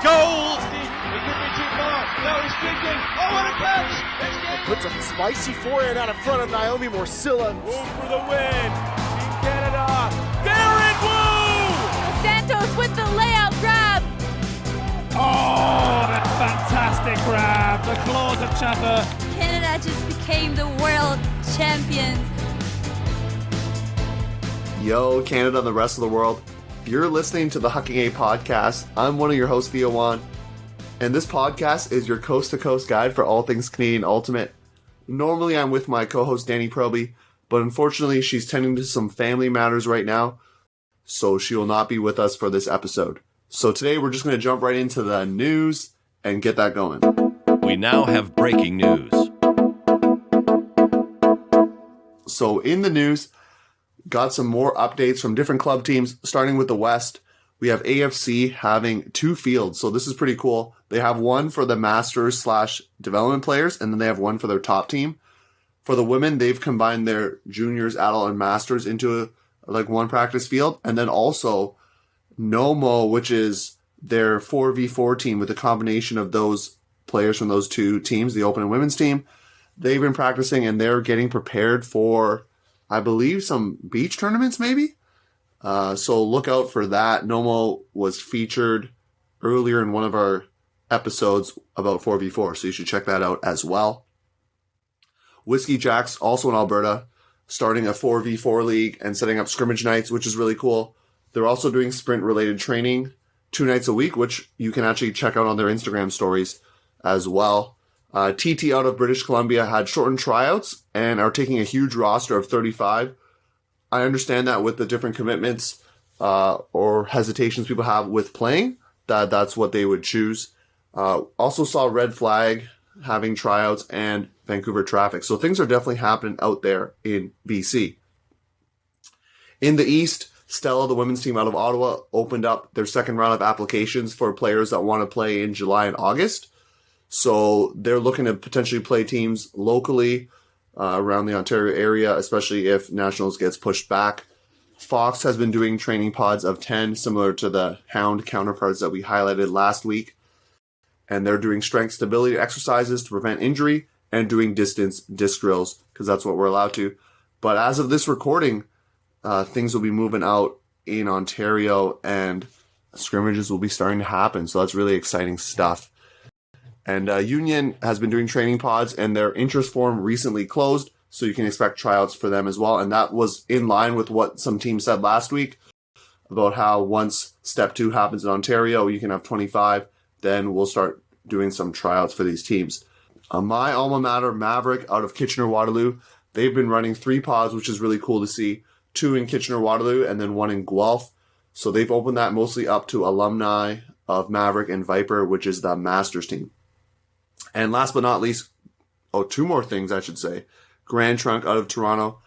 gold! It could be too far. No, he's kicking. Oh, what a catch! Puts a spicy forehand out in front of Naomi Morcilla. Wu for the win. Team Canada. Darren Wu! Santos with the layout grab. Oh, that fantastic grab. The claws of Chaffer. Canada just became the world champions. Yo, Canada and the rest of the world. You're listening to the Huckin podcast. I'm one of your hosts, Theo Wan. And this podcast is your coast-to-coast guide for all things Canadian Ultimate. Normally, I'm with my co-host, Danny Proby, but unfortunately, she's tending to some family matters right now, so she will not be with us for this episode. So today, we're just going to jump right into the news and get that going. We now have breaking news. So in the news, got some more updates from different club teams, starting with the West. We have AFC having 2 fields, so this is pretty cool. They have one for the Masters / development players, and then they have one for their top team. For the women, they've combined their juniors, adult, and masters into one practice field, and then also NOMO, which is their 4v4 team with a combination of those players from those 2 teams, the open and women's team. They've been practicing, and they're getting prepared for, I believe, some beach tournaments, maybe? So look out for that. Nomo was featured earlier in one of our episodes about 4v4, so you should check that out as well. Whiskey Jacks, also in Alberta, starting a 4v4 league and setting up scrimmage nights, which is really cool. They're also doing sprint-related training 2 nights a week, which you can actually check out on their Instagram stories as well. TT out of British Columbia had shortened tryouts and are taking a huge roster of 35. I understand that with the different commitments or hesitations people have with playing, that's what they would choose. Also saw Red Flag having tryouts and Vancouver Traffic. So things are definitely happening out there in BC. In the East, Stella, the women's team out of Ottawa, opened up their second round of applications for players that want to play in July and August. So they're looking to potentially play teams locally around the Ontario area, especially if Nationals gets pushed back. Fox has been doing training pods of 10, similar to the Hound counterparts that we highlighted last week. And they're doing strength stability exercises to prevent injury and doing distance disc drills, because that's what we're allowed to. But as of this recording, things will be moving out in Ontario and scrimmages will be starting to happen. So that's really exciting stuff. And Union has been doing training pods, and their interest form recently closed, so you can expect tryouts for them as well. And that was in line with what some teams said last week about how once Step 2 happens in Ontario, you can have 25, then we'll start doing some tryouts for these teams. My alma mater, Maverick, out of Kitchener-Waterloo, they've been running 3 pods, which is really cool to see. 2 in Kitchener-Waterloo and then 1 in Guelph. So they've opened that mostly up to alumni of Maverick and Viper, which is the Masters team. And last but not least, 2 more things I should say. Grand Trunk out of Toronto.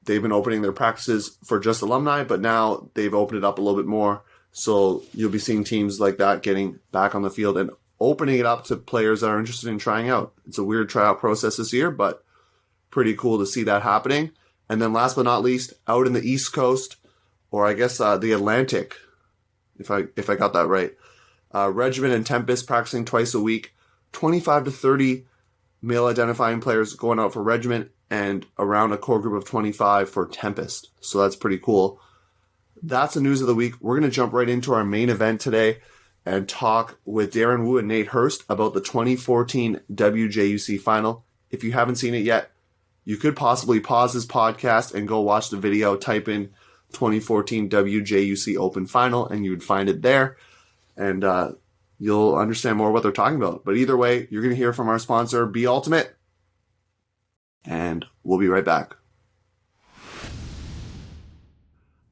They've been opening their practices for just alumni, but now they've opened it up a little bit more. So you'll be seeing teams like that getting back on the field and opening it up to players that are interested in trying out. It's a weird tryout process this year, but pretty cool to see that happening. And then last but not least, out in the East Coast, or I guess the Atlantic, if I got that right, Regiment and Tempest practicing twice a week. 25 to 30 male identifying players going out for Regiment and around a core group of 25 for Tempest. So that's pretty cool. That's the news of the week. We're going to jump right into our main event today and talk with Darren Wu and Nate Hirst about the 2014 WJUC final. If you haven't seen it yet, you could possibly pause this podcast and go watch the video, type in 2014 WJUC Open Final, and you would find it there. And you'll understand more what they're talking about. But either way, you're going to hear from our sponsor, Be Ultimate. And we'll be right back.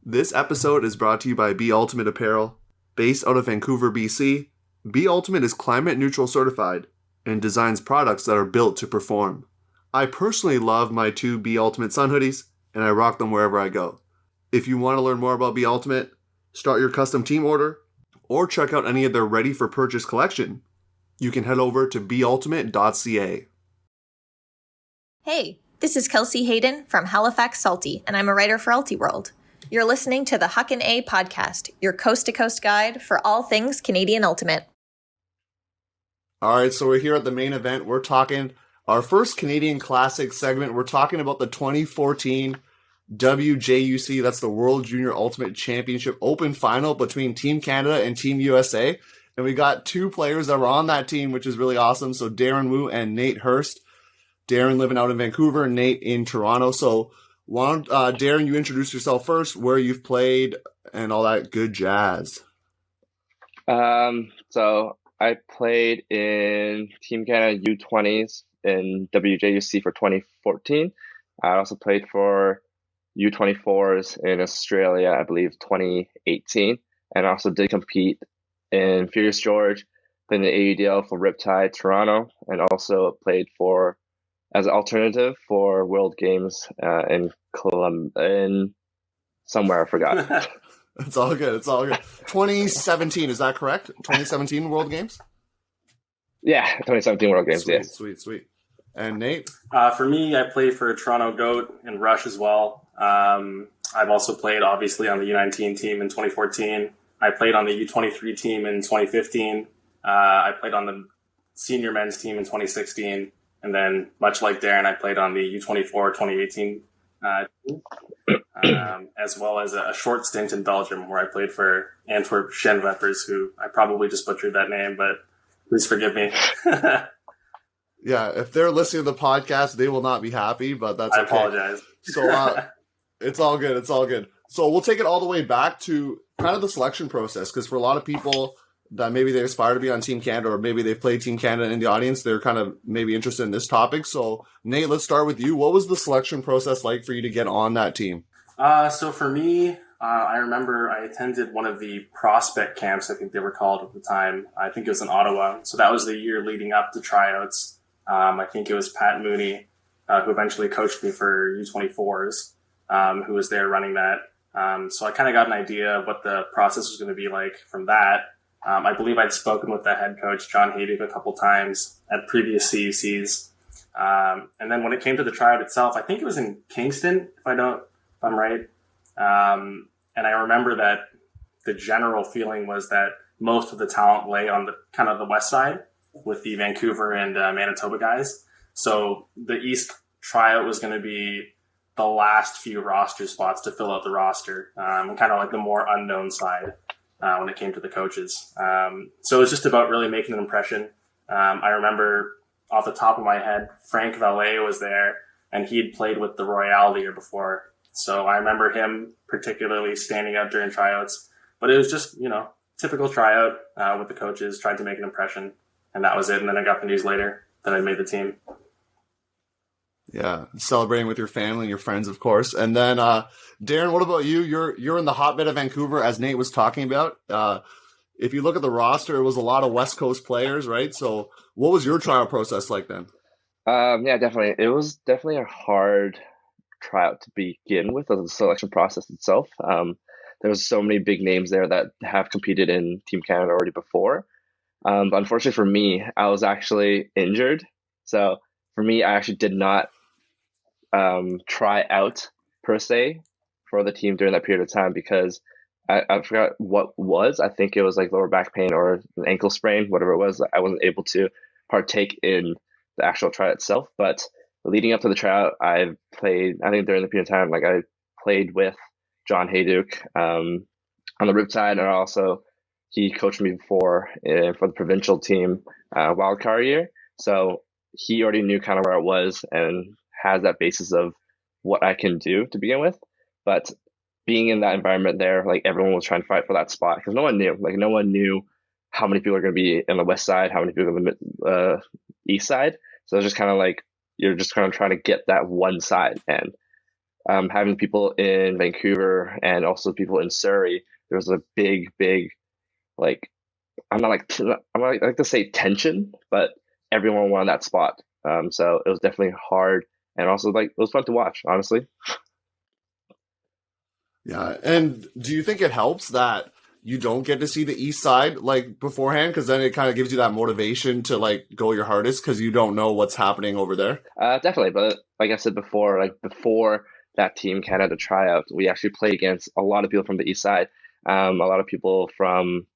This episode is brought to you by Be Ultimate Apparel. Based out of Vancouver, BC, Be Ultimate is climate neutral certified and designs products that are built to perform. I personally love my 2 Be Ultimate Sun hoodies, and I rock them wherever I go. If you want to learn more about Be Ultimate, start your custom team order, or check out any of their ready-for-purchase collection, you can head over to beultimate.ca. Hey, this is Kelsey Hayden from Halifax Salty, and I'm a writer for Ultiworld. You're listening to the Huckin podcast, your coast-to-coast guide for all things Canadian Ultimate. All right, so we're here at the main event. We're talking our first Canadian Classic segment. We're talking about the 2014 WJUC, that's the World Junior Ultimate Championship Open Final between Team Canada and Team USA. And we got two players that were on that team, which is really awesome. So Darren Wu and Nate Hirst. Darren living out in Vancouver, Nate in Toronto. So why don't, Darren, you introduce yourself first, where you've played, and all that good jazz. So I played in Team Canada U20s in WJUC for 2014. I also played for U24s in Australia, I believe 2018, and also did compete in Furious George, played in the AUDL for Riptide Toronto, and also played for as an alternative for World Games in somewhere I forgot. It's all good. It's all good. 2017, is that correct? 2017 World Games? Yeah, 2017 World Games, sweet, yes. Sweet. And Nate? For me, I played for Toronto Goat and Rush as well. I've also played, obviously, on the U19 team in 2014. I played on the U23 team in 2015. I played on the senior men's team in 2016. And then, much like Darren, I played on the U24 2018 team, as well as a short stint in Belgium where I played for Antwerp Schenweppers, who I probably just butchered that name, but please forgive me. Yeah, if they're listening to the podcast, they will not be happy, but that's okay. I apologize. So it's all good. It's all good. So we'll take it all the way back to kind of the selection process, because for a lot of people that maybe they aspire to be on Team Canada, or maybe they played Team Canada in the audience, they're kind of maybe interested in this topic. So Nate, let's start with you. What was the selection process like for you to get on that team? So for me, I remember I attended one of the prospect camps, I think they were called at the time. I think it was in Ottawa. So that was the year leading up to tryouts. I think it was Pat Mooney, who eventually coached me for U24s, who was there running that. So I kind of got an idea of what the process was going to be like from that. I believe I'd spoken with the head coach, John Hayduke, a couple times at previous CUCs. And then when it came to the tryout itself, I think it was in Kingston, if I'm right. And I remember that the general feeling was that most of the talent lay on the kind of the west side with the Vancouver and Manitoba guys. So the East tryout was going to be the last few roster spots to fill out the roster, kind of like the more unknown side when it came to the coaches. So it was just about really making an impression. I remember off the top of my head, Frank Valet was there, and he'd played with the Royale the year before. So I remember him particularly standing out during tryouts. But it was just, typical tryout with the coaches, tried to make an impression, and that was it. And then I got the news later that I made the team. Yeah, celebrating with your family and your friends, of course. And then, Darren, what about you? You're in the hotbed of Vancouver, as Nate was talking about. If you look at the roster, it was a lot of West Coast players, right? So what was your trial process like then? Yeah, definitely. It was definitely a hard tryout to begin with, the selection process itself. There was so many big names there that have competed in Team Canada already before. But unfortunately for me, I was actually injured. So for me, I actually did not try out per se for the team during that period of time because I forgot what was. I think it was like lower back pain or an ankle sprain, whatever it was. I wasn't able to partake in the actual tryout itself. But leading up to the tryout, I played, I think during the period of time, like I played with John Hayduke on the Riptide, and also he coached me before for the provincial team wildcard year. So he already knew kind of where I was and has that basis of what I can do to begin with. But being in that environment there, like everyone was trying to fight for that spot because no one knew how many people are going to be in the west side, how many people are on the east side. So it's just kind of like you're just kind of trying to get that one side. And having people in Vancouver and also people in Surrey, there was a big, like I'm not like to say tension, but everyone wanted that spot. So it was definitely hard, and also like it was fun to watch, honestly. Yeah, and do you think it helps that you don't get to see the east side like beforehand, because then it kind of gives you that motivation to like go your hardest because you don't know what's happening over there? Definitely, but like I said before, like before that Team Canada tryout, we actually played against a lot of people from the east side, a lot of people from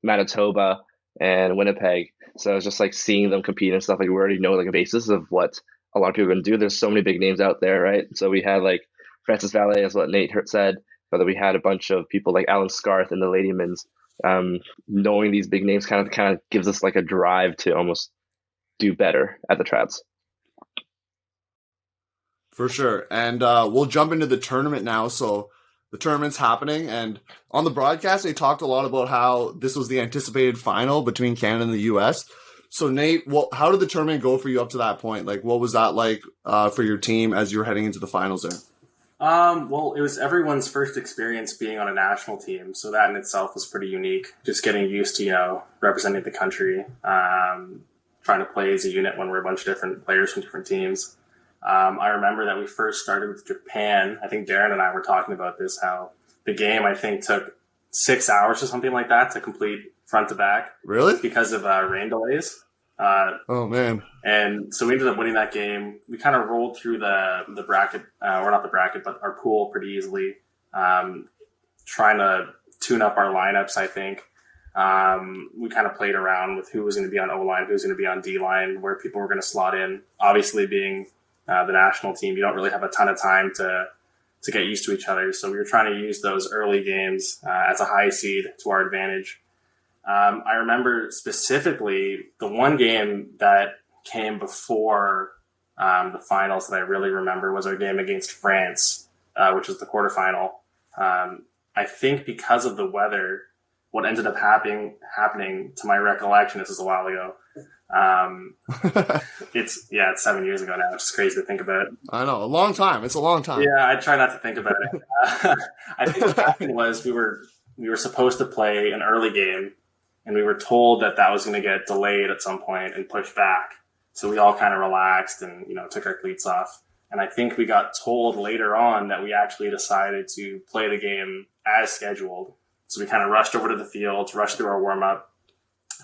Manitoba, and Winnipeg. So it's just like seeing them compete and stuff. Like we already know like a basis of what a lot of people are going to do. There's so many big names out there, right? So we had like Francis Valet, as what Nate Hirst said, but then we had a bunch of people like Alan Scarth and the Ladymans. Knowing these big names kind of gives us like a drive to almost do better at the Trouts. For sure. And we'll jump into the tournament now. So the tournament's happening, and on the broadcast, they talked a lot about how this was the anticipated final between Canada and the U.S. So Nate, how did the tournament go for you up to that point? Like, what was that like for your team as you were heading into the finals there? Well, it was everyone's first experience being on a national team, so that in itself was pretty unique. Just getting used to, representing the country, trying to play as a unit when we're a bunch of different players from different teams. I remember that we first started with Japan. I think Darren and I were talking about this, how the game, I think, took 6 hours or something like that to complete front to back. Really? Because of rain delays. Oh, man. And so we ended up winning that game. We kind of rolled through the bracket, or not the bracket, but our pool pretty easily, trying to tune up our lineups, I think. We kind of played around with who was going to be on O-line, who was going to be on D-line, where people were going to slot in. Obviously, being the national team, you don't really have a ton of time to get used to each other. So we were trying to use those early games as a high seed to our advantage. I remember specifically the one game that came before the finals that I really remember was our game against France, which was the quarterfinal. I think because of the weather, what ended up happening to my recollection, this is a while ago. It's 7 years ago now, which is crazy to think about. I know, a long time. It's a long time. Yeah, I try not to think about it. I think what happened was we were supposed to play an early game, and we were told that was going to get delayed at some point and pushed back. So we all kind of relaxed and, took our cleats off. And I think we got told later on that we actually decided to play the game as scheduled. So we kind of rushed over to the field, rushed through our warm-up,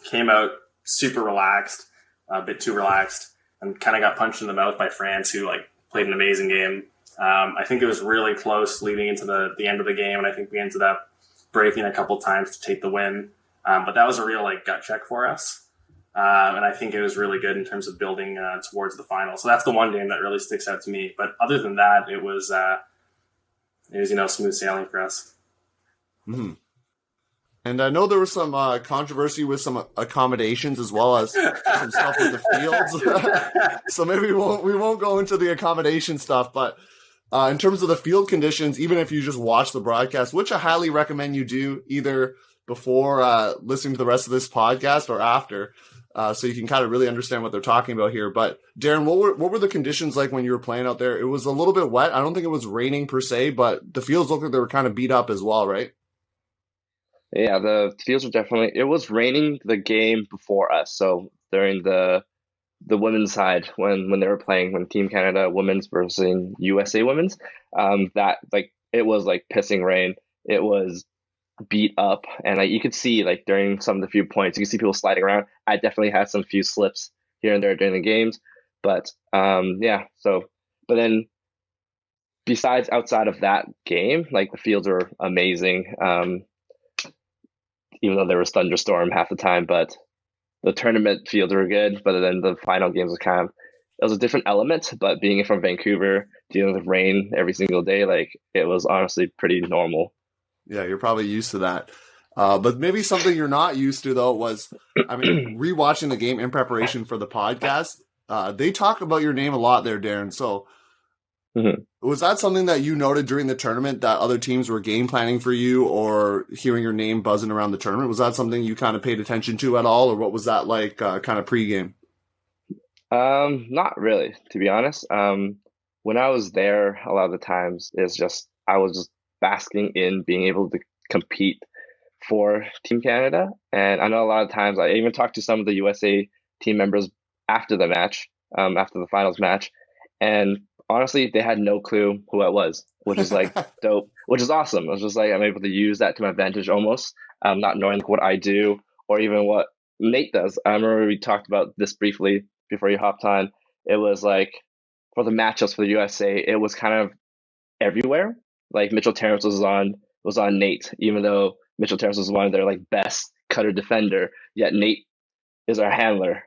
came out super relaxed, a bit too relaxed, and kind of got punched in the mouth by France, who played an amazing game. I think it was really close leading into the end of the game, and I think we ended up breaking a couple times to take the win. But that was a real gut check for us. And I think it was really good in terms of building towards the final. So that's the one game that really sticks out to me. But other than that, it was smooth sailing for us. Mm-hmm. And I know there was some controversy with some accommodations as well as some stuff with the fields. So maybe we won't go into the accommodation stuff. But in terms of the field conditions, even if you just watch the broadcast, which I highly recommend you do either before listening to the rest of this podcast or after, so you can kind of really understand what they're talking about here. But Darren, what were the conditions like when you were playing out there? It was a little bit wet. I don't think it was raining per se, but the fields looked like they were kind of beat up as well, right? Yeah, the fields were definitely. It was raining the game before us, so during the women's side when they were playing, when Team Canada women's versus USA women's, that it was pissing rain. It was beat up, and you could see during some of the few points, you could see people sliding around. I definitely had some few slips here and there during the games, but So, but then besides outside of that game, the fields were amazing. Even though there was thunderstorm half the time, but the tournament fields were good. But then the final games was it was a different element. But being from Vancouver, dealing with rain every single day, it was honestly pretty normal. Yeah, you're probably used to that. But maybe something you're not used to though was, rewatching the game in preparation for the podcast. They talk about your name a lot there, Darren. So. Mm-hmm. Was that something that you noted during the tournament that other teams were game planning for you or hearing your name buzzing around the tournament? Was that something you kind of paid attention to at all, or what was that like kind of pregame? Not really, to be honest. When I was there, a lot of the times I was just basking in being able to compete for Team Canada. And I know a lot of times I even talked to some of the USA team members after the match, after the finals match, and honestly, they had no clue who I was, which is dope, which is awesome. I was just I'm able to use that to my advantage almost, not knowing what I do or even what Nate does. I remember we talked about this briefly before you hopped on. It was for the matchups for the USA, it was kind of everywhere. Mitchell Terrence was on Nate, even though Mitchell Terrence was one of their best cutter defender, yet Nate is our handler.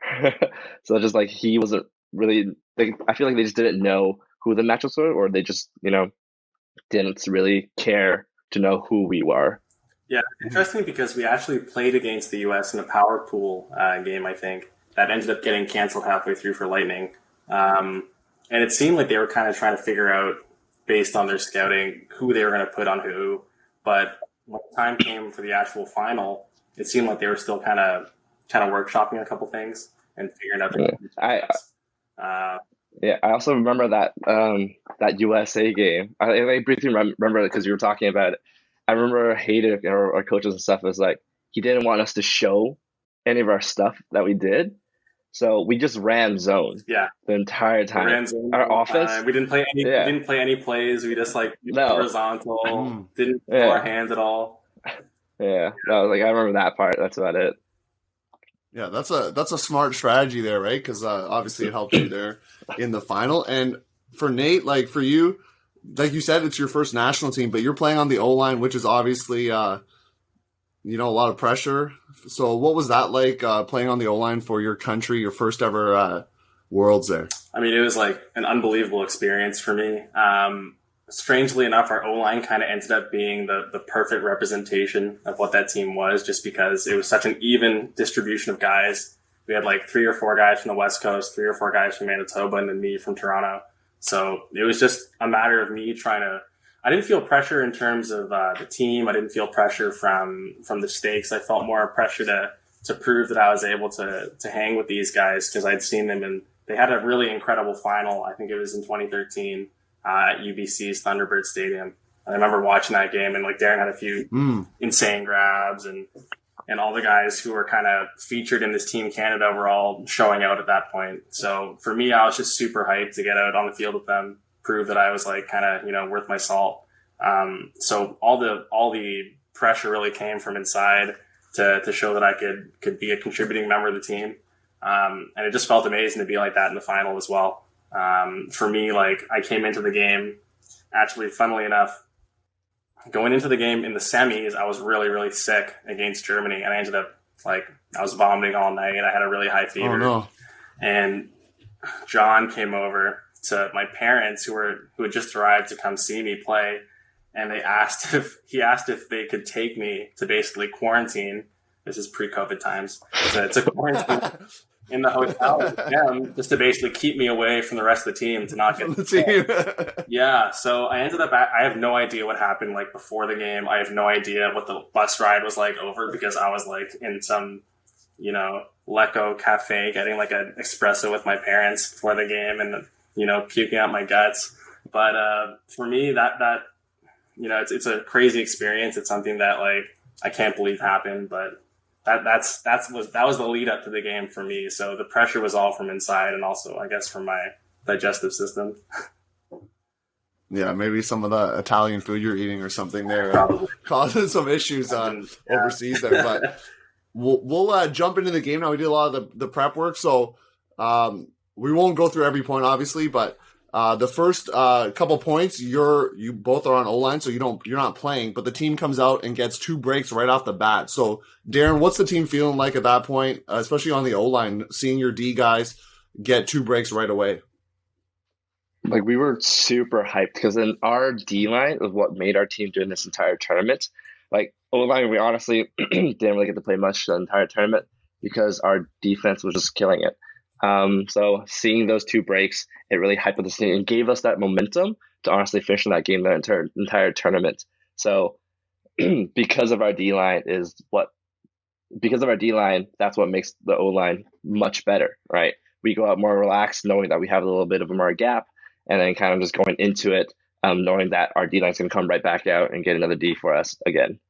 So just like he wasn't really, I feel like they just didn't know who the matchups were, or they just, didn't really care to know who we were. Yeah, interesting because we actually played against the U.S. in a power pool game, I think, that ended up getting canceled halfway through for Lightning. And it seemed like they were kind of trying to figure out, based on their scouting, who they were going to put on who. But when the time came for the actual final, it seemed like they were still kind of workshopping a couple things and figuring out their I also remember that that USA game. I briefly remember it because you were talking about it. I remember Hayden, our coaches and stuff, was like, he didn't want us to show any of our stuff that we did. So we just ran zone the entire time. Ran zone our offense. We didn't play any. We didn't play any plays. We just horizontal. Didn't throw our hands at all. Yeah, I remember that part. That's about it. Yeah, that's a smart strategy there, right? Because obviously it helped you there in the final. And for Nate, like for you, like you said, it's your first national team, but you're playing on the O-line, which is obviously a lot of pressure. So what was that like playing on the O-line for your country, your first ever Worlds there? I mean, it was like an unbelievable experience for me. Strangely enough, our O-line kind of ended up being the perfect representation of what that team was, just because it was such an even distribution of guys. We had like 3 or 4 guys from the West Coast, 3 or 4 guys from Manitoba, and then me from Toronto. So it was just a matter of me I didn't feel pressure in terms of the team. I didn't feel pressure from the stakes. I felt more pressure to prove that I was able to hang with these guys, because I'd seen them, and they had a really incredible final. I think it was in 2013 at UBC's Thunderbird Stadium. And I remember watching that game, and like Darren had a few insane grabs, and all the guys who were kind of featured in this Team Canada were all showing out at that point. So for me, I was just super hyped to get out on the field with them, prove that I was like kind of, worth my salt. So all the pressure really came from inside to show that I could be a contributing member of the team. And it just felt amazing to be like that in the final as well. For me, like I came into the game, actually, funnily enough, going into the game in the semis, I was really, really sick against Germany, and I ended up I was vomiting all night. I had a really high fever. Oh, no. And John came over to my parents who had just arrived to come see me play, and he asked if they could take me to basically quarantine. This is pre-COVID times. To quarantine in the hotel with them, just to basically keep me away from the rest of the team, to not get the team. Yeah, so I ended up I have no idea what happened like before the game. I have no idea what the bus ride was like over, because I was like in some Lecco cafe getting like an espresso with my parents before the game, and puking out my guts. But for me, that it's a crazy experience. It's something that like I can't believe happened, but that was the lead up to the game for me. So the pressure was all from inside, and also I guess from my digestive system. Yeah, maybe some of the Italian food you're eating or something there causing some issues overseas there. But we'll jump into the game now. We did a lot of the prep work, so we won't go through every point, obviously, but the first couple points, you both are on O-line, so you're not playing, but the team comes out and gets 2 breaks right off the bat. So, Darren, what's the team feeling like at that point, especially on the O-line, seeing your D guys get 2 breaks right away? Like, we were super hyped, because then our D-line was what made our team during this entire tournament. Like, O-line, we honestly didn't really get to play much the entire tournament, because our defense was just killing it. So seeing those 2 breaks, it really hyped us and gave us that momentum to honestly finish in that game the entire tournament. So because of our D-line, that's what makes the O-line much better, right? We go out more relaxed, knowing that we have a little bit of a more gap, and then kind of just going into it, knowing that our D-line's going to come right back out and get another D for us again.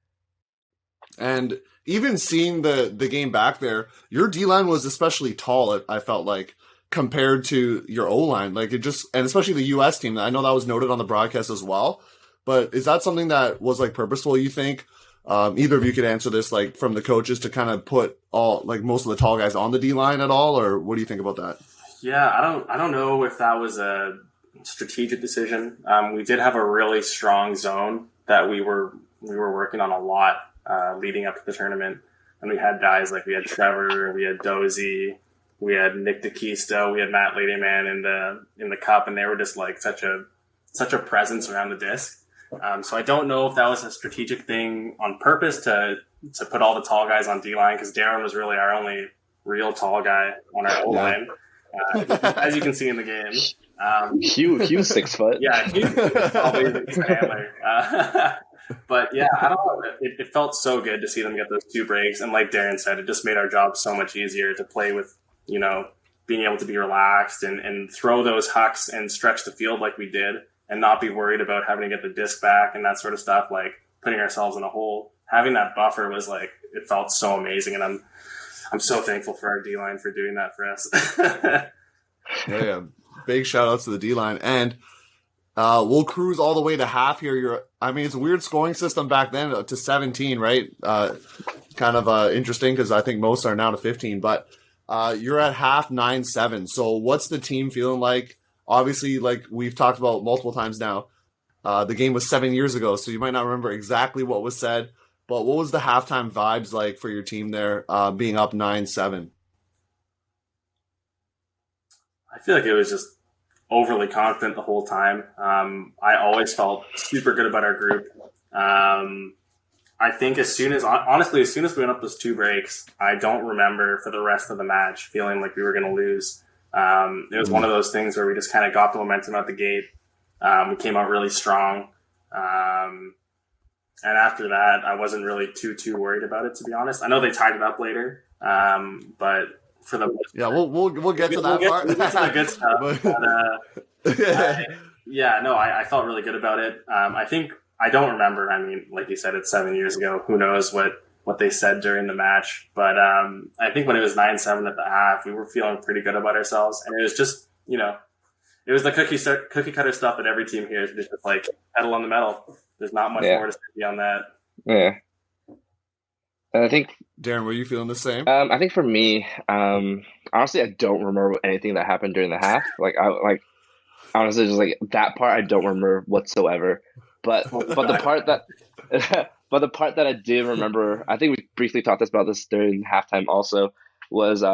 And even seeing the game back there, your D-line was especially tall, I felt like, compared to your O-line. Like, and especially the U.S. team. I know that was noted on the broadcast as well. But is that something that was, like, purposeful, you think? Either of you could answer this, like, from the coaches to kind of put most of the tall guys on the D-line at all, or what do you think about that? Yeah, I don't know if that was a strategic decision. We did have a really strong zone that we were working on a lot leading up to the tournament. And we had guys like we had Trevor, we had Dozy, we had Nick DeKisto, we had Matt Ladyman in the cup, and they were just like such a presence around the disc. So I don't know if that was a strategic thing on purpose to put all the tall guys on D-line, because Darren was really our only real tall guy on our O-line, as you can see in the game. Hugh 6 foot. Yeah, Hugh probably the handler. But yeah, I don't know. It felt so good to see them get those 2 breaks. And like Darren said, it just made our job so much easier to play with, being able to be relaxed and throw those hucks and stretch the field like we did and not be worried about having to get the disc back and that sort of stuff, like putting ourselves in a hole. Having that buffer was like, it felt so amazing. And I'm so thankful for our D-line for doing that for us. Yeah. Big shout outs to the D-line. And we'll cruise all the way to half here. It's a weird scoring system back then to 17, right? Kind of interesting because I think most are now to 15. But you're at half 9-7. So what's the team feeling like? Obviously, like we've talked about multiple times now, the game was 7 years ago, so you might not remember exactly what was said. But what was the halftime vibes like for your team there, being up 9-7? I feel like it was just overly confident the whole time. I always felt super good about our group. I think as soon as we went up those 2 breaks, I don't remember for the rest of the match feeling like we were going to lose. It was one of those things where we just kind of got the momentum out the gate. We came out really strong. And after that, I wasn't really too worried about it, to be honest. I know they tied it up later, but for the we'll get to that part. We'll get to the good stuff. I felt really good about it. I don't remember. I mean, like you said, it's 7 years ago. Who knows what they said during the match? But I think when it was 9-7 at the half, we were feeling pretty good about ourselves, and it was just it was the cookie cutter stuff that every team hears. Just like pedal on the metal. There's not much more to say beyond that. Yeah. And I think, Darren, were you feeling the same? I think for me, honestly, I don't remember anything that happened during the half. Honestly, just like that part, I don't remember whatsoever. But the part that I did remember, I think we briefly talked about this during halftime also, was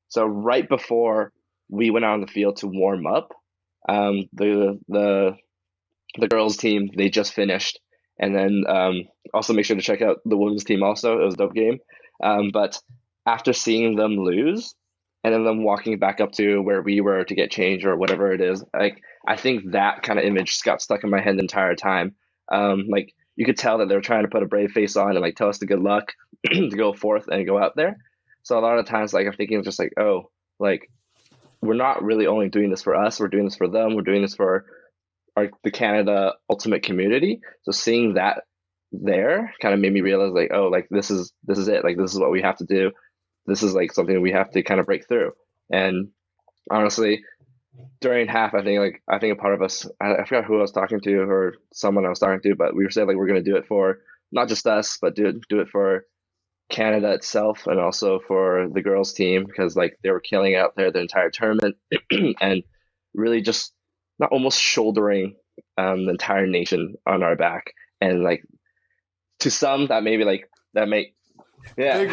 so right before we went out on the field to warm up, the girls team, they just finished. And then also make sure to check out the women's team also. It was a dope game. But after seeing them lose and then them walking back up to where we were to get change or whatever it is, like I think that kind of image got stuck in my head the entire time. Like you could tell that they were trying to put a brave face on and like tell us the good luck to go forth and go out there. So a lot of times, like I'm thinking just like, oh, like we're not really only doing this for us, we're doing this for them, we're doing this for the Canada Ultimate community. So seeing that there kind of made me realize like, oh, like this is it. Like this is what we have to do. This is like something we have to kind of break through. And honestly, during half, I think a part of us, I forgot who I was talking to or someone I was talking to, but we were saying like we're going to do it for not just us, but do it for Canada itself and also for the girls team, because like they were killing out there the entire tournament and really just not almost shouldering the entire nation on our back. And like to some that maybe like that make big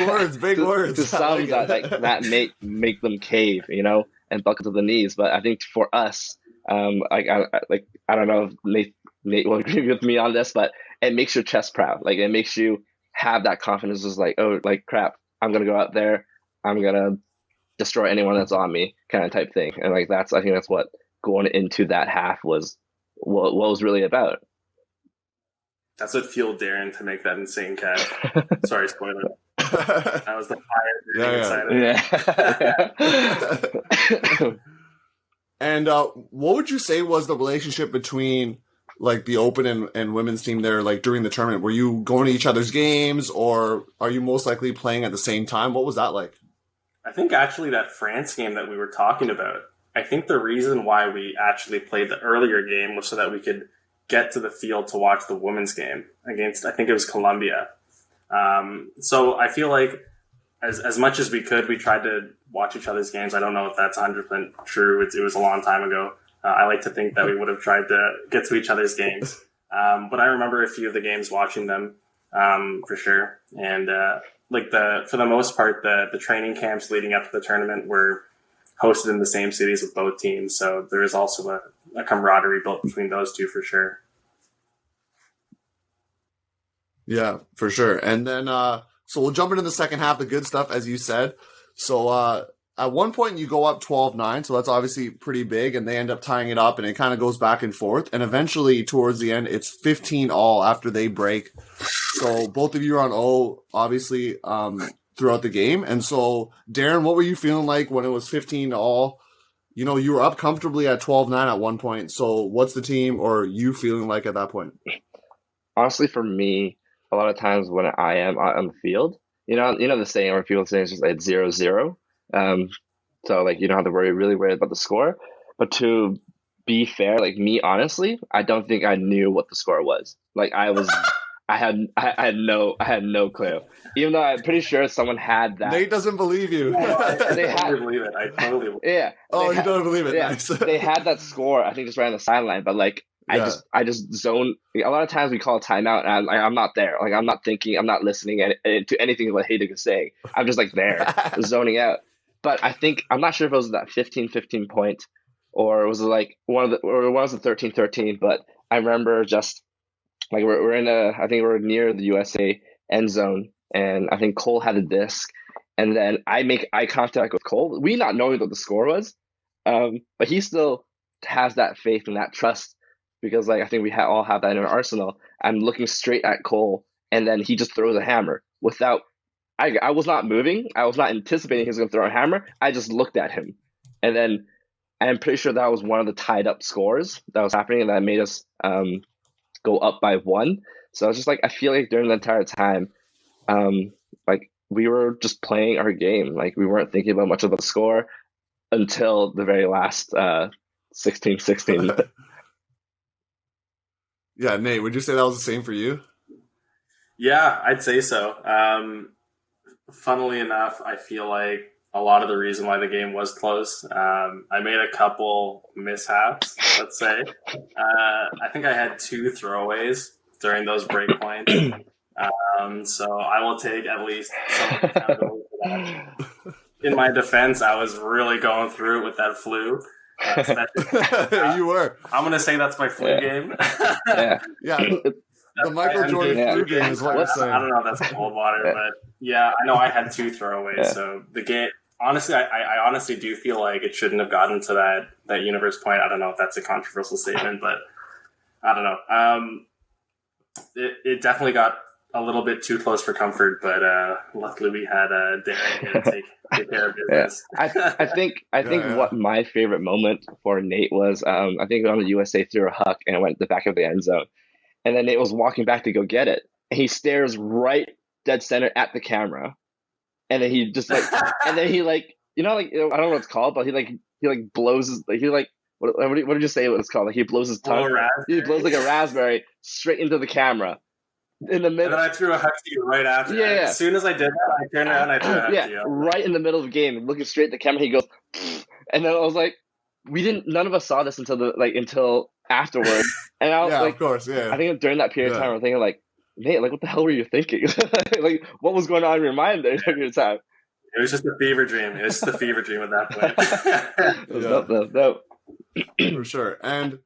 words to some that make them cave, and buckle to the knees. But I think for us, I don't know if Nate will agree with me on this, but it makes your chest proud. Like it makes you have that confidence. Is like, oh, like crap, I'm gonna go out there, I'm gonna destroy anyone that's on me, kind of type thing. And like I think that's what going into that half was what was really about. That's what fueled Darren to make that insane catch. Sorry, spoiler. That was the fire inside. And what would you say was the relationship between like the open and women's team there, like during the tournament? Were you going to each other's games, or are you most likely playing at the same time? What was that like? I think actually that France game that we were talking about, I think the reason why we actually played the earlier game was so that we could get to the field to watch the women's game against, I think it was Colombia. So I feel like as much as we could, we tried to watch each other's games. I don't know if that's 100% true. It was a long time ago. I like to think that we would have tried to get to each other's games. But I remember a few of the games watching them. for sure. And for the most part, the training camps leading up to the tournament were hosted in the same cities with both teams. So there is also a camaraderie built between those two for sure. Yeah, for sure. And then, so we'll jump into the second half, the good stuff, as you said. So at one point you go up 12-9, so that's obviously pretty big, and they end up tying it up, and it kind of goes back and forth. And eventually, towards the end, it's 15-all after they break. So both of you are on O, obviously, throughout the game. And so, Darren, what were you feeling like when it was 15-all? You know, you were up comfortably at 12-9 at one point. So what's the team or you feeling like at that point? Honestly, for me, a lot of times when I am on the field, you know the saying where people say it's just like 0-0. So like you don't have to really worry about the score. But to be fair, like me, honestly, I don't think I knew what the score was. Like I had no clue. Even though I'm pretty sure someone had that. Nate doesn't believe you. They had believe it. I totally believe it. Yeah. Oh, you don't believe it. Yeah, Nice. They had that score, I think, just right on the sideline, but like I just zone. A lot of times we call a timeout, and I'm not there. Like I'm not thinking, I'm not listening to anything what Hayden is saying. I'm just like there, zoning out. But I think I'm not sure if it was that 15-15 point, or was it like one of the 13-13. But I remember just like we're in I think we're near the USA end zone, and I think Cole had a disc, and then I make eye contact with Cole. We not knowing what the score was, but he still has that faith and that trust. Because like I think we all have that in our arsenal. I'm looking straight at Cole, and then he just throws a hammer without. I was not moving. I was not anticipating he was going to throw a hammer. I just looked at him, and then I'm pretty sure that was one of the tied up scores that was happening, and that made us go up by 1. So I was just like, I feel like during the entire time, like we were just playing our game. Like we weren't thinking about much about the score until the very last 16-16. Yeah, Nate, would you say that was the same for you? Yeah, I'd say so. Funnily enough, I feel like a lot of the reason why the game was close, I made a couple mishaps, let's say. I think I had 2 throwaways during those break points. So I will take at least some of the accountability for that. In my defense, I was really going through it with that flu. You were. I'm going to say that's my flu game. Yeah. The Michael Jordan flu game is what you're saying. I don't know if that's cold water, but yeah, I know I had 2 throwaways. So the game, honestly, I honestly do feel like it shouldn't have gotten to that universe point. I don't know if that's a controversial statement, but I don't know. It definitely got a little bit too close for comfort, but luckily we had Darren here to take care of business. I think what my favorite moment for Nate was, I think on the USA threw a huck and it went to the back of the end zone. And then Nate was walking back to go get it. And he stares right dead center at the camera. And then he just like, and then he like, I don't know what it's called, but he blows his, what did you say what it's called? Like he blows his tongue. He blows like a raspberry straight into the camera. In the middle. And then I threw a huck to you right after. Yeah. As soon as I did that, I turned around and I threw a huck to you. Right in the middle of the game, looking straight at the camera, he goes, and then I was like, none of us saw this until afterwards. And I was like, of course, yeah. I think during that period of time, I was thinking like, Nate, like what the hell were you thinking? Like what was going on in your mind there during your time? It was just a fever dream. It was just a fever dream at that point. No. For sure. And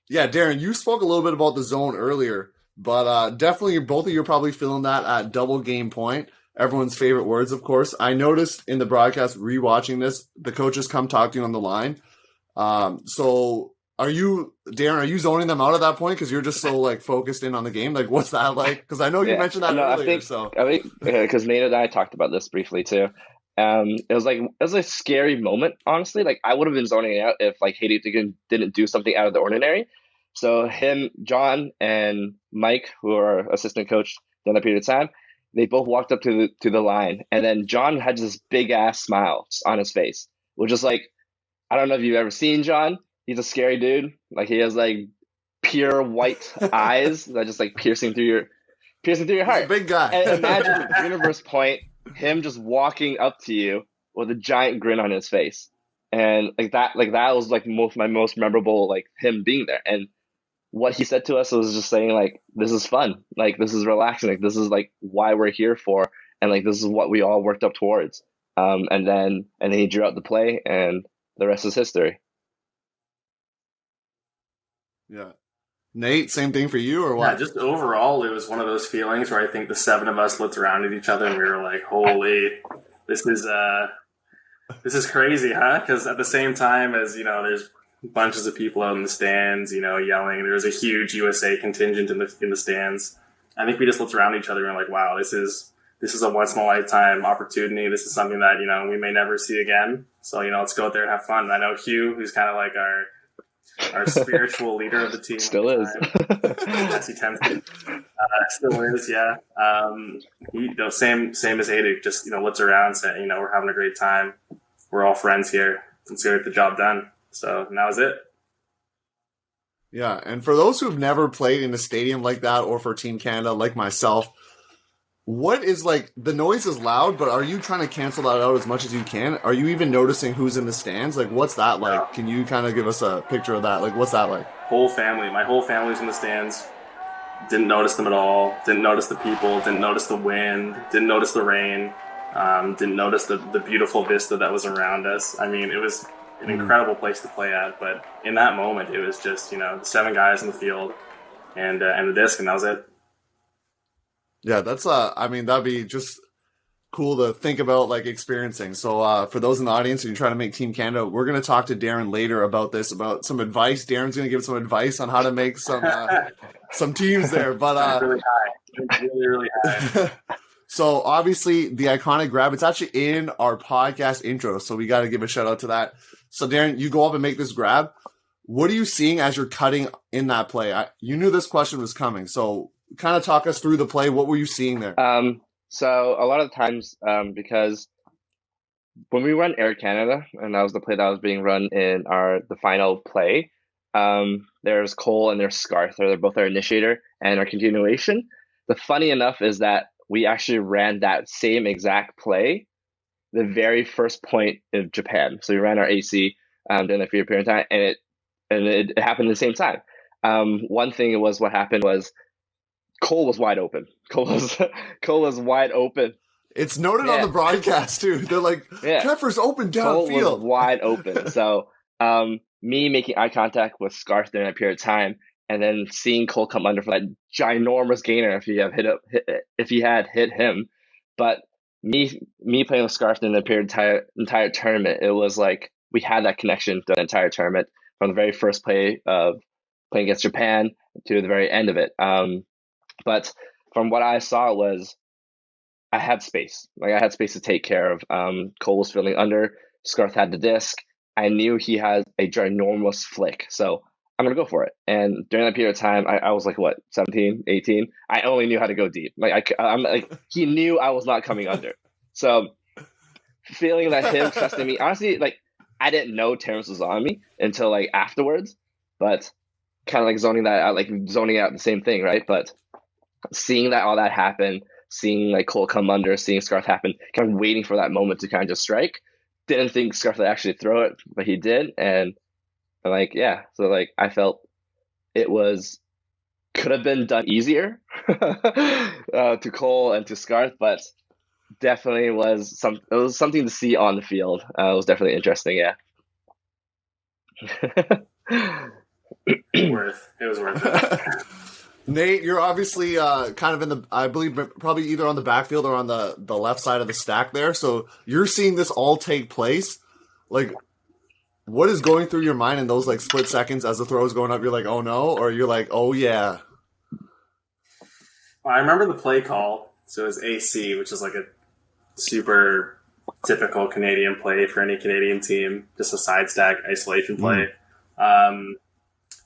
yeah, Darren, you spoke a little bit about the zone earlier, but definitely both of you are probably feeling that at double game point. Everyone's favorite words, of course. I noticed in the broadcast, rewatching this, the coaches come talk to you on the line. So Darren, are you zoning them out at that point because you're just so like focused in on the game? Like, what's that like? Because I know you mentioned that earlier. I think because Nate and I talked about this briefly too. It was a scary moment, honestly. Like I would have been zoning out if like Haiti didn't do something out of the ordinary. So him, John, and Mike, who are assistant coach during that period of time, they both walked up to the line, and then John had this big ass smile on his face, which is like, I don't know if you've ever seen John. He's a scary dude. Like he has like pure white eyes that just like piercing through your heart. He's a big guy. And imagine universe point, him just walking up to you with a giant grin on his face, and that was like my most memorable, like him being there. And what he said to us was just saying like, this is fun, like this is relaxing, like this is like why we're here for, and like this is what we all worked up towards. And then he drew out the play, and the rest is history. Yeah. Nate, same thing for you or what? Yeah, just overall, it was one of those feelings where I think the seven of us looked around at each other and we were like, holy, this is crazy, huh? Because at the same time as, there's bunches of people out in the stands, yelling. There was a huge USA contingent in the stands. I think we just looked around at each other and were like, wow, this is a once in a lifetime opportunity. This is something that, we may never see again. So, let's go out there and have fun. And I know Hugh, who's kind of like our spiritual leader of the team. Still is. Yes, he tends to. Still is, yeah. Same as Hayden, just, looks around and said, we're having a great time. We're all friends here. Let's get the job done. So that was it. Yeah, and for those who've never played in a stadium like that, or for Team Canada, like myself, what is like, the noise is loud, but are you trying to cancel that out as much as you can? Are you even noticing who's in the stands? Like, what's that like? No. Can you kind of give us a picture of that? Like, what's that like? My whole family's in the stands. Didn't notice them at all. Didn't notice the people. Didn't notice the wind. Didn't notice the rain. Didn't notice the beautiful vista that was around us. I mean, it was an incredible place to play at, but in that moment, it was just, the seven guys in the field and the disc, and that was it. Yeah, that's that'd be just cool to think about, like, experiencing. So for those in the audience, if you're trying to make Team Canada, we're going to talk to Darren later about this, about some advice. Darren's going to give some advice on how to make some teams there. But really high, really high. So obviously the iconic grab, it's actually in our podcast intro, so we got to give a shout out to that. So Darren, you go up and make this grab. What are you seeing as you're cutting in that play? You knew this question was coming, so kind of talk us through the play. What were you seeing there? So a lot of times, because when we run Air Canada, and that was the play that was being run in the final play, there's Cole and there's Scarth. They're both our initiator and our continuation. The funny enough is that we actually ran that same exact play the very first point of Japan. So we ran our AC during the free period time, and it happened at the same time. One thing what happened was Cole was wide open. Cole was wide open. It's noted on the broadcast too. They're like, Trevor's open downfield. Cole was wide open. So me making eye contact with Scarf during that period of time, and then seeing Cole come under for that ginormous gainer if he had hit him. But me playing with Scarf in the entire tournament, it was like we had that connection the entire tournament from the very first play of playing against Japan to the very end of it. But from what I saw was I had space. Like, I had space to take care of. Cole was filling under. Scarf had the disc. I knew he had a ginormous flick. So I'm going to go for it. And during that period of time, I was like, 17, 18? I only knew how to go deep. I'm like, he knew I was not coming under. So feeling that him trusting me, honestly, like, I didn't know Terrence was on me until like afterwards, but kind of like zoning out the same thing, right? But seeing all that happen, seeing like Cole come under, seeing Scarf happen, kind of waiting for that moment to kind of just strike. Didn't think Scarf would actually throw it, but he did. And like, yeah, so like I felt it could have been done easier to Cole and to Scarf, but definitely it was something to see on the field. It was definitely interesting, yeah. It was worth it. Nate, you're obviously kind of in the, I believe, probably either on the backfield or on the left side of the stack there. So you're seeing this all take place. Like, what is going through your mind in those like split seconds as the throw is going up? You're like, oh no, or you're like, oh yeah. Well, I remember the play call. So it was AC, which is like a super typical Canadian play for any Canadian team, just a side stack isolation play.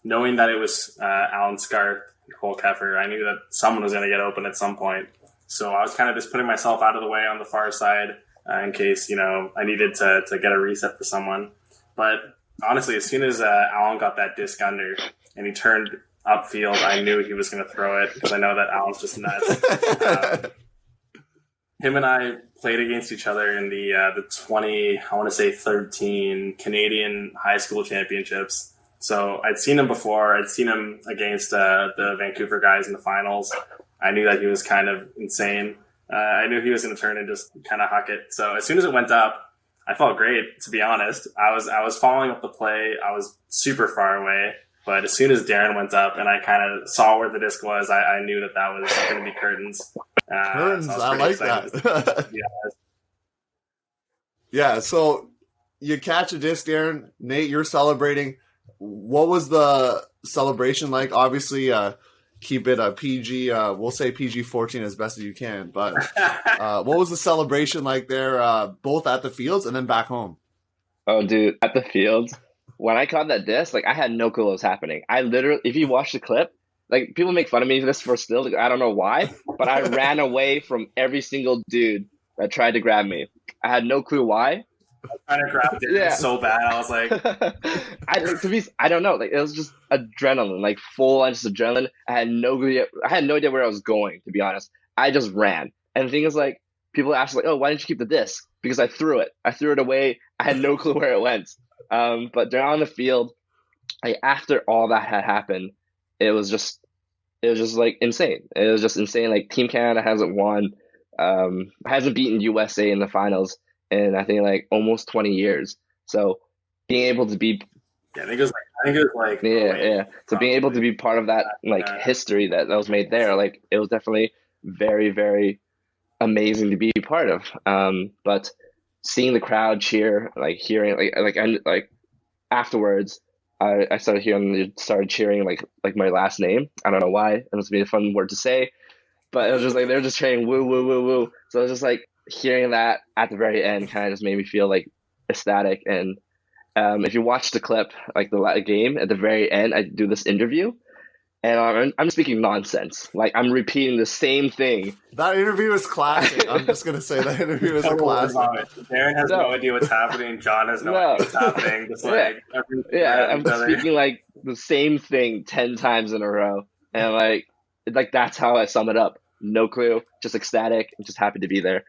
Knowing that it was Alan Scarth, Cole Keffer, I knew that someone was going to get open at some point. So I was kind of just putting myself out of the way on the far side in case, I needed to get a reset for someone. But honestly, as soon as Alan got that disc under and he turned upfield, I knew he was going to throw it because I know that Alan's just nuts. Him and I played against each other in the 13 Canadian high school championships. So I'd seen him before. I'd seen him against the Vancouver guys in the finals. I knew that he was kind of insane. I knew he was going to turn and just kind of huck it. So as soon as it went up, I felt great, to be honest. I was following up the play. I was super far away. But as soon as Darren went up and I kind of saw where the disc was, I knew that was going to be curtains. Curtains, so I like that. Yeah, so you catch a disc, Darren. Nate, you're celebrating. What was the celebration like? Obviously, keep it a PG. We'll say PG-14 as best as you can. But what was the celebration like there, both at the fields and then back home? Oh, dude, at the fields, when I caught that disc, like I had no clue what was happening. I literally, if you watch the clip, like people make fun of me for this for still. I don't know why, but I ran away from every single dude that tried to grab me. I had no clue why. Trying to grab it so bad. I was like, I don't know. Like it was just adrenaline, like full on just adrenaline. I had no idea where I was going, to be honest. I just ran. And the thing is, like, people ask like, "Oh, why didn't you keep the disc?" Because I threw it. I threw it away. I had no clue where it went. But they're on the field. Like after all that had happened, it was just like insane. It was just insane. Like Team Canada hasn't won, hasn't beaten USA in the finals in I think like almost 20 years. So being able to be I think it was like So being able to be part of that like history that was made there, like it was definitely very, very amazing to be part of. But seeing the crowd cheer, like hearing like afterwards, I started hearing they started cheering like my last name. I don't know why. It must be a fun word to say, but it was just like they're just chanting woo woo woo woo. So it was just like hearing that at the very end kind of just made me feel like ecstatic. And if you watch the clip, like the game at the very end, I do this interview, and I'm speaking nonsense. Like I'm repeating the same thing. That interview is classic. I'm just gonna say that interview is a classic. Darren has no idea what's happening. John has no idea what's happening. Just like I'm speaking like the same thing 10 times in a row, and like that's how I sum it up. No clue, just ecstatic, and just happy to be there.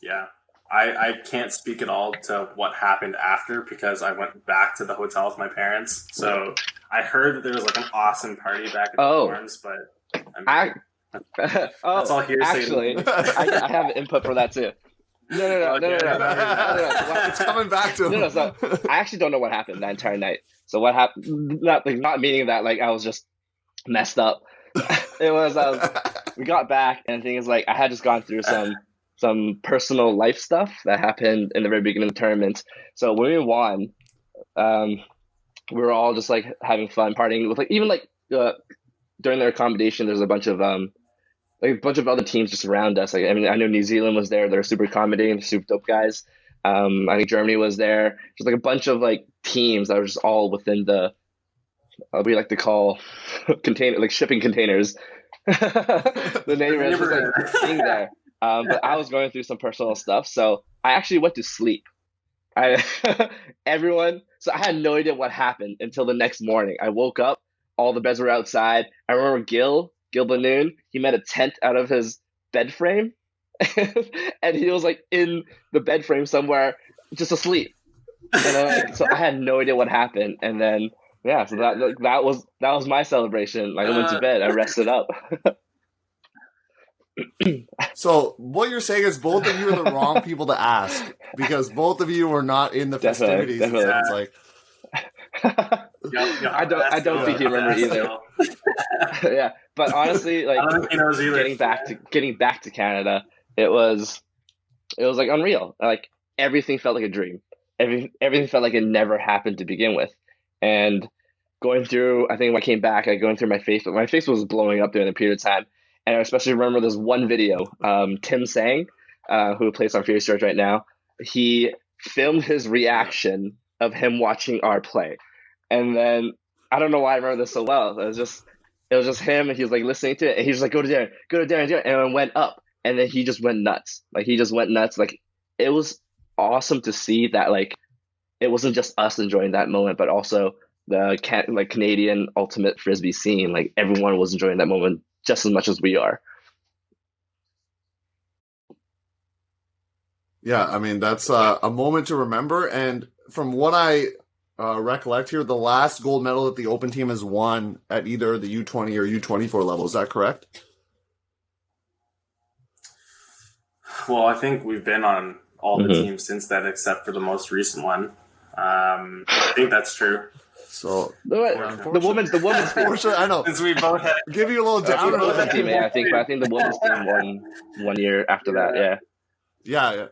Yeah. I can't speak at all to what happened after because I went back to the hotel with my parents. So I heard that there was like an awesome party back at the dorms, but that's all hearsay. Actually, I have input for that too. No. It's coming back to him. So I actually don't know what happened that entire night. So what happened? Not meaning that like I was just messed up. It was we got back, and the thing is like I had just gone through some personal life stuff that happened in the very beginning of the tournament. So when we won, we were all just like having fun, partying with like even like during their accommodation. There's a bunch of other teams just around us. Like I mean, I know New Zealand was there. They're super accommodating, super dope guys. I think Germany was there. Just like a bunch of like teams that were just all within the we like to call container like shipping containers. The name is just like being there. But I was going through some personal stuff, so I actually went to sleep. So I had no idea what happened until the next morning. I woke up, all the beds were outside. I remember Gil Banoon, he made a tent out of his bed frame, and he was like in the bed frame somewhere, just asleep. And then, so I had no idea what happened, and then so that was my celebration. Like I went to bed, I rested up. So what you're saying is both of you are the wrong people to ask because both of you were not in the festivities. Definitely. It's like I don't think he remember either. Yeah, but honestly, like I don't think he knows either. Getting back to Canada, it was like unreal. Like everything felt like a dream. Everything felt like it never happened to begin with. And going through, I think when I came back, going through my Facebook. My face was blowing up during a period of time. And I especially remember this one video, Tim Sang, who plays on Furious George right now, he filmed his reaction of him watching our play. And then, I don't know why I remember this so well. It was just him, and he was like listening to it, and he was like, go to Darren, and it went up. And then he just went nuts. Like, it was awesome to see that, like, it wasn't just us enjoying that moment, but also the Canadian ultimate Frisbee scene. Like, everyone was enjoying that moment just as much as we are. Yeah, I mean, that's a moment to remember. And from what I recollect here, the last gold medal that the Open team has won at either the U20 or U24 level. Is that correct? Well, I think we've been on all the teams since then, except for the most recent one. I think that's true. So the women's team. Unfortunately, I know. Since we both had Give you a little down. I think the women's team won 1 year after that. Yeah.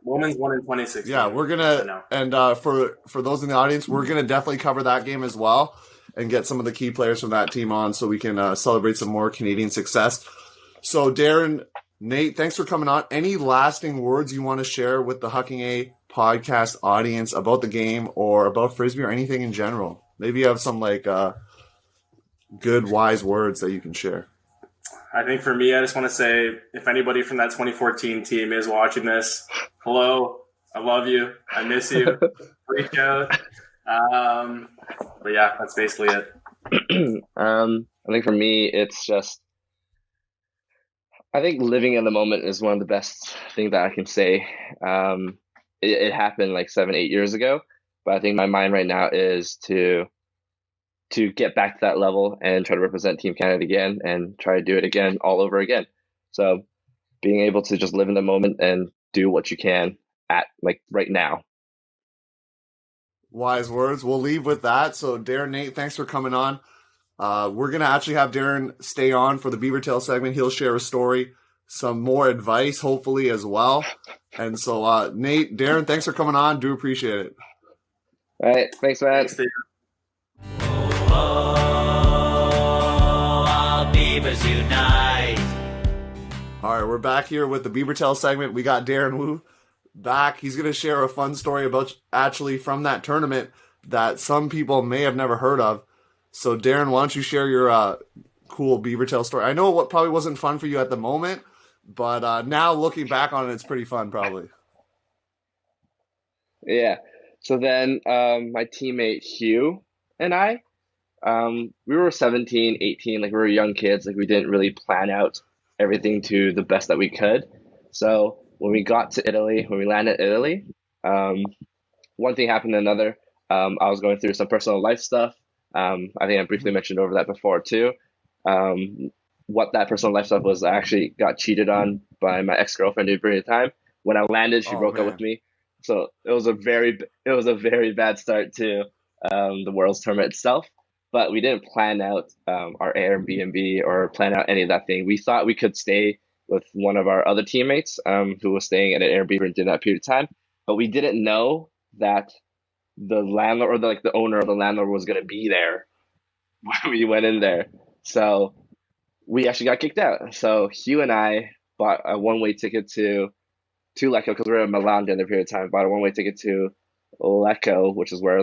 women's won in 2016. Yeah, we're gonna and for those in the audience, we're gonna definitely cover that game as well and get some of the key players from that team on so we can celebrate some more Canadian success. So Darren, Nate, thanks for coming on. Any lasting words you want to share with the Huckin A podcast audience about the game or about Frisbee or anything in general? Maybe you have some good, wise words that you can share. I think for me, I just want to say, if anybody from that 2014 team is watching this, hello, I love you, I miss you, reach out. But yeah, that's basically it. I think for me, it's just, I think living in the moment is one of the best things that I can say. It happened 7-8 years ago, but I think my mind right now is to get back to that level and try to represent Team Canada again and try to do it again all over again. So being able to just live in the moment and do what you can at right now. Wise words. We'll leave with that. So Darren, Nate, thanks for coming on. We're going to actually have Darren stay on for the Beaver Tales segment. He'll share a story, some more advice, hopefully, as well. And so, Nate, Darren, thanks for coming on. Do appreciate it. All right. Thanks, man. Thanks, all Beavers unite. All right, we're back here with the Beaver Tales segment. We got Darren Wu back. He's going to share a fun story about actually from that tournament that some people may have never heard of. So, Darren, why don't you share your cool Beaver Tales story? I know what probably wasn't fun for you at the moment, but now looking back on it, it's pretty fun, probably. Yeah. So then my teammate Hugh and I, we were 17, 18, we were young kids. We didn't really plan out everything to the best that we could. So when we got to Italy, when we landed in Italy, one thing happened to another. I was going through some personal life stuff. I think I briefly mentioned over that before too. What that personal life stuff was, I actually got cheated on by my ex-girlfriend during the time. When I landed, she broke up with me. So it was a very bad start to the World's Tournament itself. But we didn't plan out our Airbnb or plan out any of that thing. We thought we could stay with one of our other teammates who was staying at an Airbnb during that period of time. But we didn't know that the landlord or the owner of the landlord was going to be there when we went in there. So we actually got kicked out. So Hugh and I bought a one-way ticket to Lecco because we were in Milan during the period of time. Bought a one-way ticket to Lecco, which is where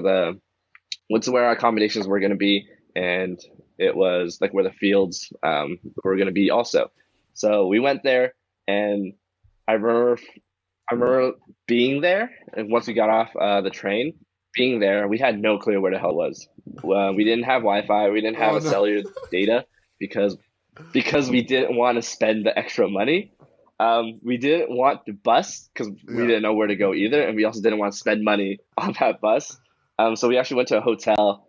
our accommodations were going to be, and it was where the fields were going to be also. So we went there, and I remember being there, and once we got off the train, being there, we had no clue where the hell it was. We didn't have Wi-Fi, we didn't have cellular data because we didn't want to spend the extra money. We didn't want the bus because we didn't know where to go either, and we also didn't want to spend money on that bus. So we actually went to a hotel,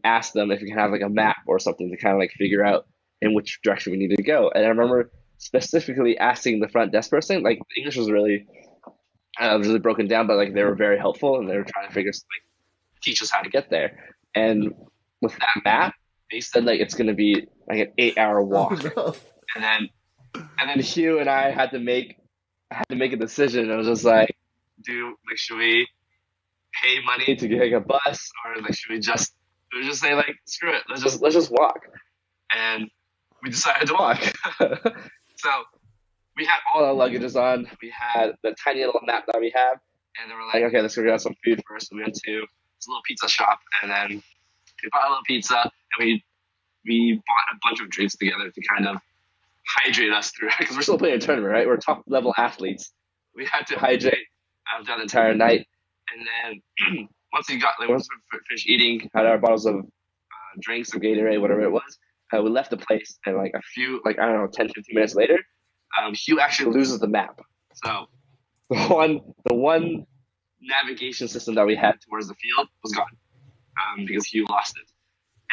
asked them if we can have a map or something to kind of figure out in which direction we needed to go. And I remember specifically asking the front desk person, English was really broken down, but they were very helpful and they were trying to teach us how to get there. And with that map, they said it's going to be an 8-hour walk. Oh, no. And then Hugh and I had to make a decision. I was just should we pay money to get a bus, or should we just say screw it, let's just walk? And we decided to walk. So we had all our luggages on. We had the tiny little map that we have, and then we're okay, let's go get some food first. So we went to this little pizza shop, and then we bought a little pizza, and we bought a bunch of drinks together to kind of hydrate us through, because we're still playing a tournament, right? We're top level athletes. We had to hydrate throughout the entire night. And then once we finished eating, had our bottles of drinks or Gatorade, whatever it was, we left the place. And a few, 10, 15 minutes later, Hugh actually loses the map. So the one navigation system that we had towards the field was gone because Hugh lost it.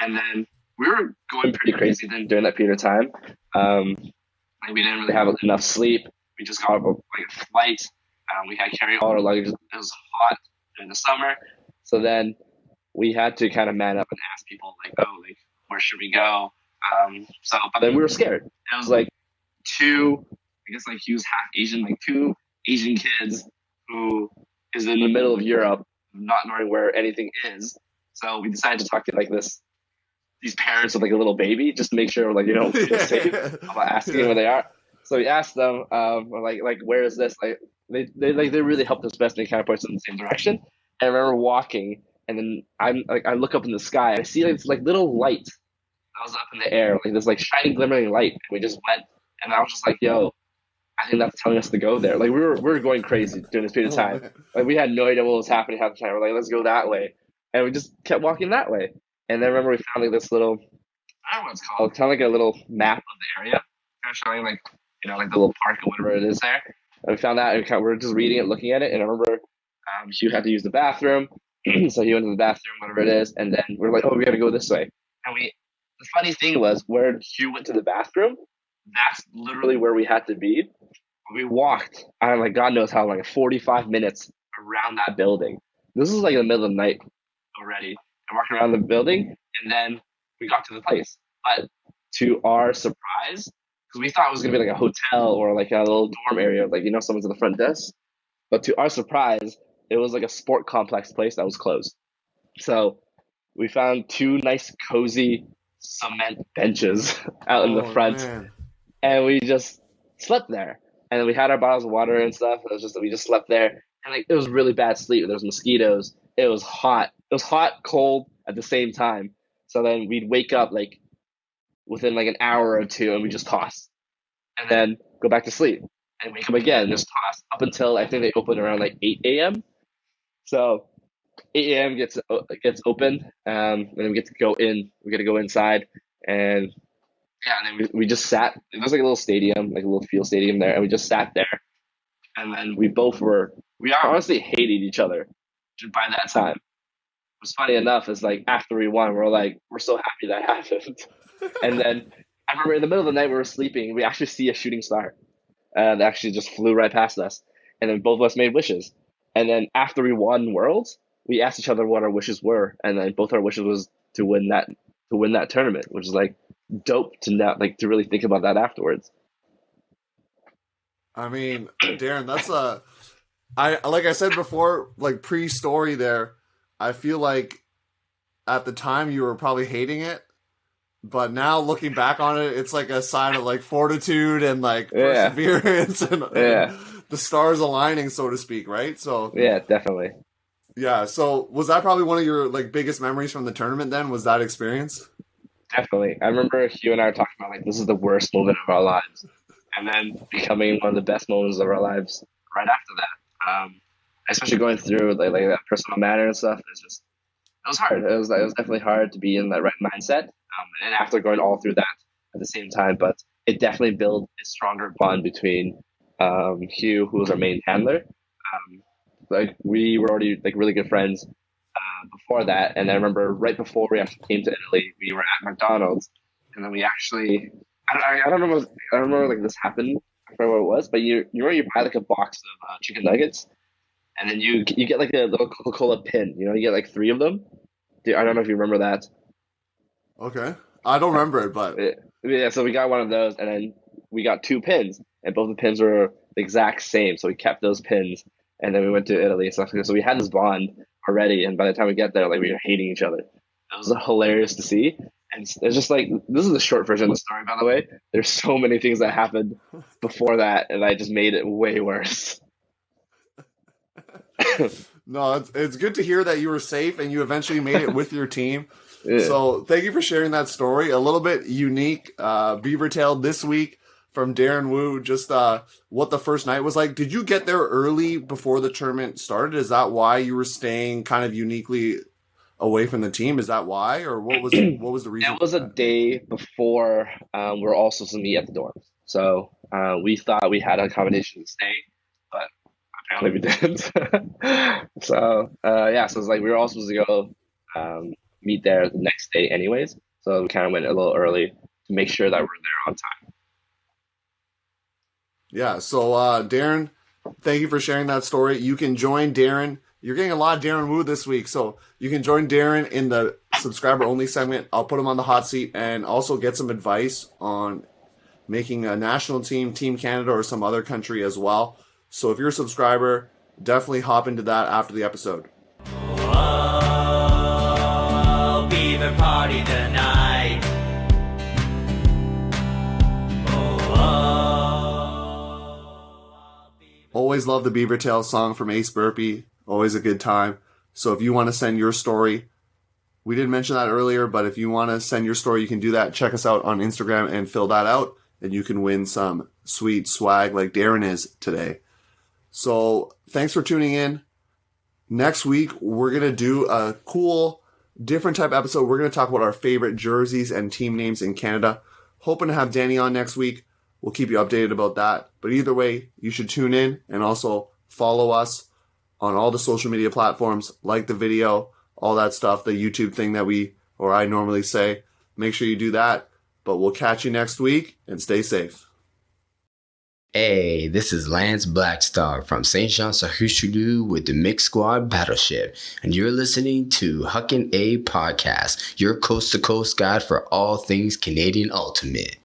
And then we were going pretty crazy then during that period of time. Like we didn't really have enough sleep. We just got like a flight. We had to carry all our luggage. It was hot during the summer. So then we had to kind of man up and ask people like, oh, like, where should we go? But then we were scared. It was like I guess like he was half Asian, like two Asian kids who is in the middle of Europe, not knowing where anything is. So we decided to talk to like these parents with like a little baby, just to make sure like, we're safe about asking where they are. So we asked them, like where is this? Like they really helped us best and kind of pointed in the same direction. And I remember walking, and then I look up in the sky and I see like this like little light that was up in the air, like this like shiny glimmering light. And we just went, and I was just like, yo, I think that's telling us to go there. Like we were going crazy during this period of time. Like we had no idea what was happening half the time. We're like, let's go that way, and we just kept walking that way. And then I remember we found like this little, I don't know what it's called, kind of like a little map of the area, kind of showing like like the little park or whatever it is there. And we found that, and we were just reading it, looking at it, and I remember Hugh had to use the bathroom, so he went to the bathroom, whatever it is, and then we were like, oh, we got to go this way. And the funny thing was, where Hugh went to the bathroom, that's literally where we had to be. We walked, like God knows how, like 45 minutes around that building. This was like in the middle of the night already. I walked around the building, and then we got to the place. But to our surprise, because we thought it was going to be like a hotel or like a little dorm area, like, someone's at the front desk. But to our surprise, it was like a sport complex place that was closed. So we found two nice, cozy cement benches out in the front. Man. And we just slept there. And we had our bottles of water and stuff. It was just that we just slept there. And like it was really bad sleep. There was mosquitoes. It was hot. It was hot, cold at the same time. So then we'd wake up like within like an hour or two, and we just toss, and then go back to sleep, and wake up again, and just toss up until I think they open around like 8 a.m. So 8 a.m. gets open, and then we get to go in. We get to go inside, and and then we just sat. It was like a little stadium, like a little field stadium there, and we just sat there, and then we honestly hated each other by that time. What's funny enough is like after we won, we're so happy that happened. And then I remember in the middle of the night we were sleeping, we actually see a shooting star that actually just flew right past us. And then both of us made wishes. And then after we won Worlds, we asked each other what our wishes were, and then both our wishes was to win that tournament, which is like dope to really think about that afterwards. I mean, Darren, that's like I said before, like pre-story there. I feel like at the time you were probably hating it, but now looking back on it, it's like a sign of like fortitude and like perseverance and the stars aligning, so to speak, right? So yeah, definitely. Yeah. So was that probably one of your like biggest memories from the tournament? Then was that experience? Definitely. I remember Hugh and I were talking about like this is the worst moment of our lives, and then becoming one of the best moments of our lives right after that. Especially going through like that personal matter and stuff, it was hard. It was definitely hard to be in that right mindset. And after going all through that at the same time, but it definitely built a stronger bond between Hugh, who was our main handler. Like we were already like really good friends before that, and I remember right before we actually came to Italy, we were at McDonald's, and then we actually I don't remember like this happened. I forget what it was, but you buy like a box of chicken nuggets. And then you get like a little Coca-Cola pin. You get like 3 of them. I don't know if you remember that. Okay. I don't remember it, but... Yeah, so we got one of those, and then we got 2 pins. And both the pins were the exact same. So we kept those pins, and then we went to Italy and stuff. So we had this bond already, and by the time we get there, like we were hating each other. It was hilarious to see. And it's just like, this is the short version of the story, by the way. There's so many things that happened before that, and I just made it way worse. No, it's good to hear that you were safe and you eventually made it with your team. Yeah. So thank you for sharing that story. A little bit unique Beaver Tale this week from Darren Wu, just what the first night was like. Did you get there early before the tournament started? Is that why you were staying kind of uniquely away from the team? Is that why, or what was the reason? It was a day before we were all supposed to meet at the dorms. So we thought we had an accommodation to stay, but I only didn't. So it's like we were all supposed to go meet there the next day anyways. So we kind of went a little early to make sure that we're there on time. Yeah, so Darren, thank you for sharing that story. You can join Darren. You're getting a lot of Darren Wu this week, so you can join Darren in the subscriber-only segment. I'll put him on the hot seat and also get some advice on making a national team, Team Canada, or some other country as well. So if you're a subscriber, definitely hop into that after the episode. Oh, Beaver party tonight. Always love the Beaver Tales song from Ace Burpee. Always a good time. So if you want to send your story, we didn't mention that earlier, but if you want to send your story, you can do that. Check us out on Instagram and fill that out, and you can win some sweet swag like Darren is today. So thanks for tuning in. Next week, we're going to do a cool, different type episode. We're going to talk about our favorite jerseys and team names in Canada. Hoping to have Danny on next week. We'll keep you updated about that. But either way, you should tune in and also follow us on all the social media platforms, like the video, all that stuff, the YouTube thing that I normally say. Make sure you do that. But we'll catch you next week and stay safe. Hey, this is Lance Blackstar from St. Jean-sur-Richelieu with the Mixed Squad Battleship, and you're listening to Huckin A Podcast, your coast-to-coast guide for all things Canadian Ultimate.